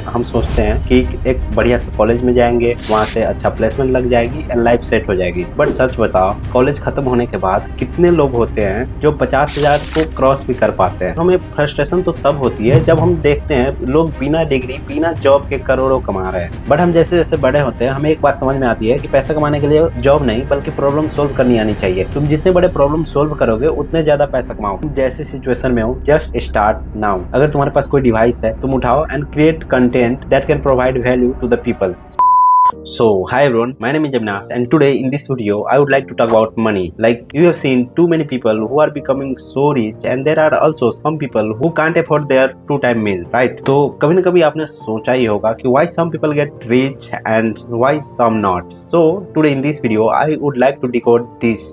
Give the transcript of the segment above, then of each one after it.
हम सोचते हैं कि एक बढ़िया से कॉलेज में जाएंगे, वहाँ से अच्छा प्लेसमेंट लग जाएगी एंड लाइफ सेट हो जाएगी। बट सच बताओ, कॉलेज खत्म होने के बाद कितने लोग होते हैं जो 50,000 को क्रॉस भी कर पाते हैं। हमें फ्रस्ट्रेशन तो तब होती है जब हम देखते हैं लोग बिना डिग्री बिना जॉब के करोड़ों कमा रहे हैं। बट हम जैसे जैसे बड़े होते हैं हमें एक बात समझ में आती है कि पैसा कमाने के लिए जॉब नहीं बल्कि प्रॉब्लम सोल्व करनी आनी चाहिए। तुम जितने बड़े प्रॉब्लम सोल्व करोगे उतने ज्यादा पैसा कमाओ। तुम जैसे सिचुएशन में हो, जस्ट स्टार्ट नाउ। अगर तुम्हारे पास कोई डिवाइस है, तुम उठाओ and create content that can provide value to the people. So, hi everyone, my name is Jamnas and today in this video I would like to talk about money. Like you have seen too many people who are becoming so rich and there are also some people who can't afford their two-time meals, right? तो कभी न कभी आपने सोचा ही होगा कि why some people get rich and why some not. So, today in this video I would like to decode this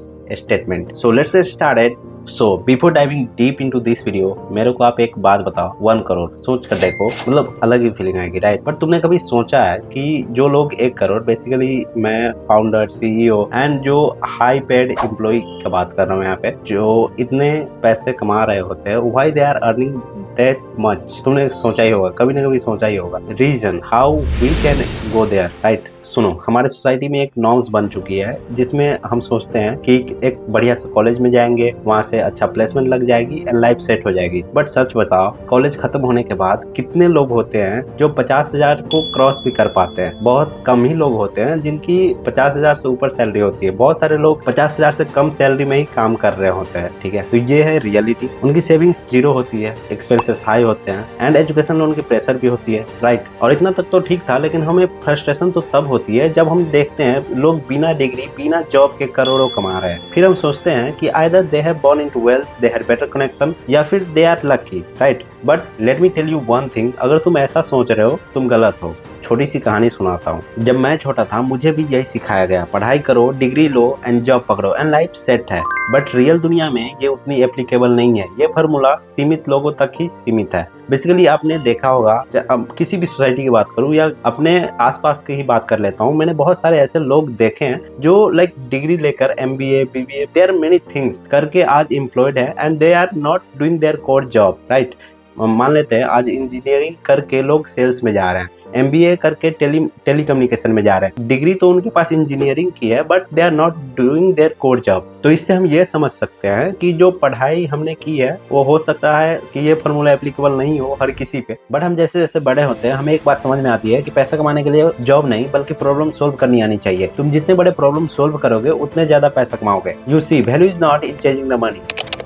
statement. So, let's get started. So before diving deep into this video, मेरे को आप एक बात बताओ, 1 करोड़ सोच कर देखो, मतलब अलग ही फीलिंग आएगी, राइट? पर तुमने कभी सोचा है कि जो लोग 1 करोड़, बेसिकली मैं फाउंडर, सीईओ एंड जो हाई पेड एम्प्लॉय की बात कर रहा हूँ यहाँ पे, जो इतने पैसे कमा रहे होते हैं, why they are earning that much? तुमने सोचा ही होगा, कभी ना कभी सोचा ही होगा, reason how we can go there, right? सुनो, हमारे सोसाइटी में एक नॉर्म्स बन चुकी है जिसमें हम सोचते हैं कि एक बढ़िया से कॉलेज में जाएंगे, वहाँ से अच्छा प्लेसमेंट लग जाएगी एंड लाइफ सेट हो जाएगी। बट सच बताओ, कॉलेज खत्म होने के बाद कितने लोग होते हैं जो 50,000 को क्रॉस भी कर पाते हैं? बहुत कम ही लोग होते हैं जिनकी 50,000 से ऊपर सैलरी होती है। बहुत सारे लोग 50,000 से कम सैलरी में ही काम कर रहे होते हैं, ठीक है? तो ये है रियलिटी। उनकी सेविंग्स जीरो होती है, एक्सपेंसेस हाई होते हैं एंड एजुकेशन लोन की प्रेशर भी होती है, राइट? और इतना तक तो ठीक था, लेकिन हमें फ्रस्ट्रेशन तो तब होती है जब हम देखते हैं लोग बिना डिग्री बिना जॉब के करोड़ों कमा रहे हैं। फिर हम सोचते हैं कि either they have born into wealth, they have better connection, या फिर they are lucky, right? But let me tell you one thing, अगर तुम ऐसा सोच रहे हो तुम गलत हो। छोटी सी कहानी सुनाता हूँ। जब मैं छोटा था मुझे भी यही सिखाया गया, पढ़ाई करो, डिग्री लो एंड जॉब पकड़ो एंड लाइफ सेट है। बट रियल दुनिया में ये उतनी एप्लीकेबल नहीं है। ये फार्मूला सीमित लोगों तक ही सीमित है। बेसिकली आपने देखा होगा, अब किसी भी सोसाइटी की बात करूँ या अपने आसपास की ही बात कर लेता हूँ, मैंने बहुत सारे ऐसे लोग देखे हैं जो लाइक डिग्री लेकर MBA, BBA, there many things करके आज एम्प्लॉयड है and they are not doing their core job, right? मान लेते हैं आज इंजीनियरिंग करके लोग सेल्स में जा रहे हैं, MBA करके टेलीकम्युनिकेशन में जा रहे हैं। डिग्री तो उनके पास इंजीनियरिंग की है but they are not doing their core job. तो इससे हम ये समझ सकते हैं कि जो पढ़ाई हमने की है वो हो सकता है कि ये फॉर्मूला एप्लीकेबल नहीं हो हर किसी पे। बट हम जैसे जैसे बड़े होते हैं हमें एक बात समझ में आती है कि पैसा कमाने के लिए जॉब नहीं बल्कि प्रॉब्लम सोल्व करनी आनी चाहिए। तुम जितने बड़े प्रॉब्लम सोल्व करोगे उतने ज्यादा पैसा कमाओगे। You see, value is not in chasing the money.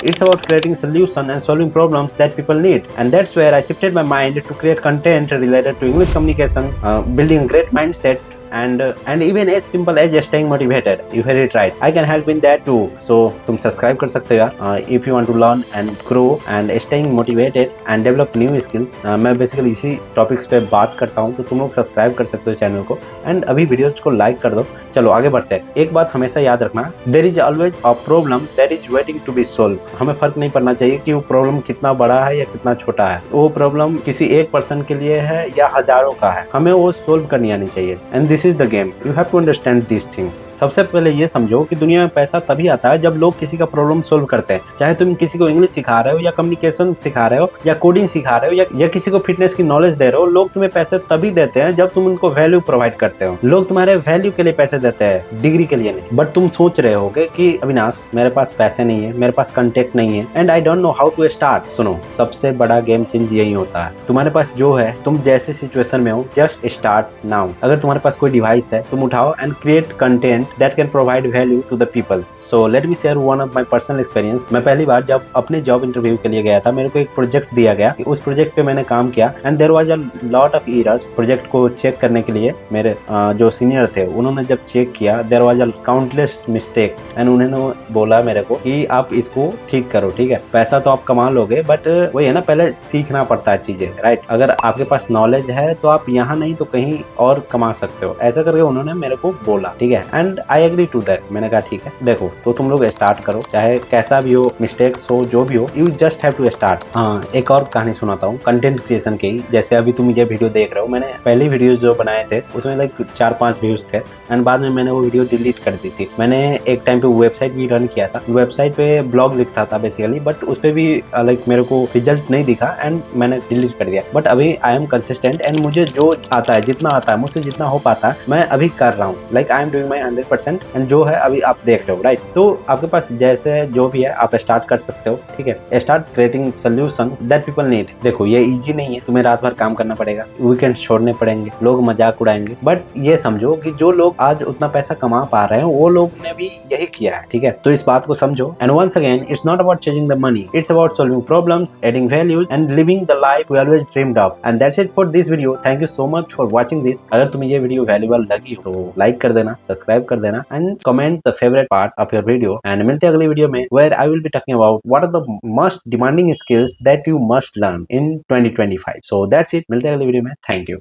It's about creating solutions and solving problems that people need. And that's where I shifted my mind to create content related to English communication, building a great mindset, and even as simple as just staying motivated. You heard it right. I can help in that too. So तुम subscribe कर सकते हो यार, if you want to learn and grow and staying motivated and develop new skills. मैं basically इसी topics पे बात करता हूँ, तो तुम लोग सब्सक्राइब कर सकते हो चैनल को एंड अभी वीडियोज को लाइक कर दो। चलो आगे बढ़ते हैं। एक बात हमेशा याद रखना, there is always a problem that is waiting to be solve. हमें फर्क नहीं पड़ना चाहिए कि वो प्रॉब्लम कितना बड़ा है या कितना छोटा है। वो प्रॉब्लम किसी एक पर्सन के लिए है या हजारों का है, हमें वो सोल्व करनी आनी चाहिए। And this is the game, you have to understand this things. सबसे पहले ये समझो कि दुनिया में पैसा तभी आता है जब लोग किसी का प्रॉब्लम सोल्व करते हैं। चाहे तुम किसी को इंग्लिश सिखा रहे हो या कम्युनिकेशन सिखा रहे हो या कोडिंग सिखा रहे हो या किसी को फिटनेस की नॉलेज दे रहे हो, लोग तुम्हें पैसे तभी देते हैं जब तुम उनको वैल्यू प्रोवाइड करते हो। लोग तुम्हारे वैल्यू के लिए पैसे देते हैं, डिग्री के लिए नहीं। बट तुम सोच रहे होगे कि अविनाश मेरे पास पैसे नहीं है, मेरे पास कंटेक्ट नहीं है and I don't know how to start. सुनो, सबसे बड़ा गेम चेंज यही होता है। तुम्हारे पास जो है, तुम जैसे सिचुएशन में हो, जस्ट स्टार्ट नाउ। अगर तुम्हारे पास कोई डिवाइस है, तुम उठाओ and create content that can provide value to the people. So let me share one of my personal experience. मैं पहली बार जब अपने जॉब इंटरव्यू के लिए गया था, मेरे को एक प्रोजेक्ट दिया गया। उस प्रोजेक्ट पे मैंने काम किया and there was a lot of errors. Project को चेक करने के लिए मेरे जो सीनियर थे, उन्होंने जब चेक किया, there was a countless mistake and उन्होंने बोला मेरे को कि आप इसको ठीक करो, ठीक है? पैसा तो आप कमा लोगे बट वही है ना, पहले सीखना पड़ता है चीजें, राइट? अगर आपके पास नॉलेज है तो आप यहाँ नहीं तो कहीं और कमा सकते हो। ऐसा करके उन्होंने मेरे को बोला, ठीक है, and I agree to that. मैंने कहा ठीक है, देखो तो तुम लोग स्टार्ट करो, चाहे कैसा भी हो, मिस्टेक्स हो, जो भी हो, you just have to start. हाँ, एक और कहानी सुनाता हूँ कंटेंट क्रिएशन की। जैसे अभी तुम ये वीडियो देख रहे हो, मैंने पहले वीडियो जो बनाए थे उसमें लाइक 4-5 व्यूज थे एंड बाद में मैंने वो वीडियो डिलीट कर दी थी। मैंने एक टाइम पे वेबसाइट भी रन किया था, वेबसाइट पे ब्लॉग लिखता था बेसिकली, बट उस पे भी लाइक मेरे को रिजल्ट नहीं दिखा एंड मैंने डिलीट कर दिया। बट अभी आई एम कंसिस्टेंट एंड मुझे जो आता है, जितना आता है, मुझसे जितना हो पाता है मैं अभी कर रहा हूँ। Like I am doing my 100% and जो है अभी आप देख रहे हो, राइट। तो आपके पास जैसे जो भी है आप स्टार्ट कर सकते हो, ठीक है। Start creating solution that people need. देखो ये इजी नहीं है, तुम्हें रात भर काम करना पड़ेगा, वीकेंड छोड़ने पड़ेंगे, लोग मजाक उड़ाएंगे, बट ये समझो कि जो लोग आज उतना पैसा कमा पा रहे हैं वो लोग ने भी यही किया है, ठीक है। तो इस बात को समझो and once again it's not about chasing the money, it's about solving problems, adding values and living the life we always dreamed of. And that's it for this video. Thank you so much for watching this. अगर तुम्हें ये video valuable लगी हो तो like कर देना, subscribe कर देना and comment the favourite part of your video. And मिलते हैं अगली वीडियो में, where I will be talking about what are the most demanding skills that you must learn in 2025. So that's it. मिलते हैं अगली video में। Thank you.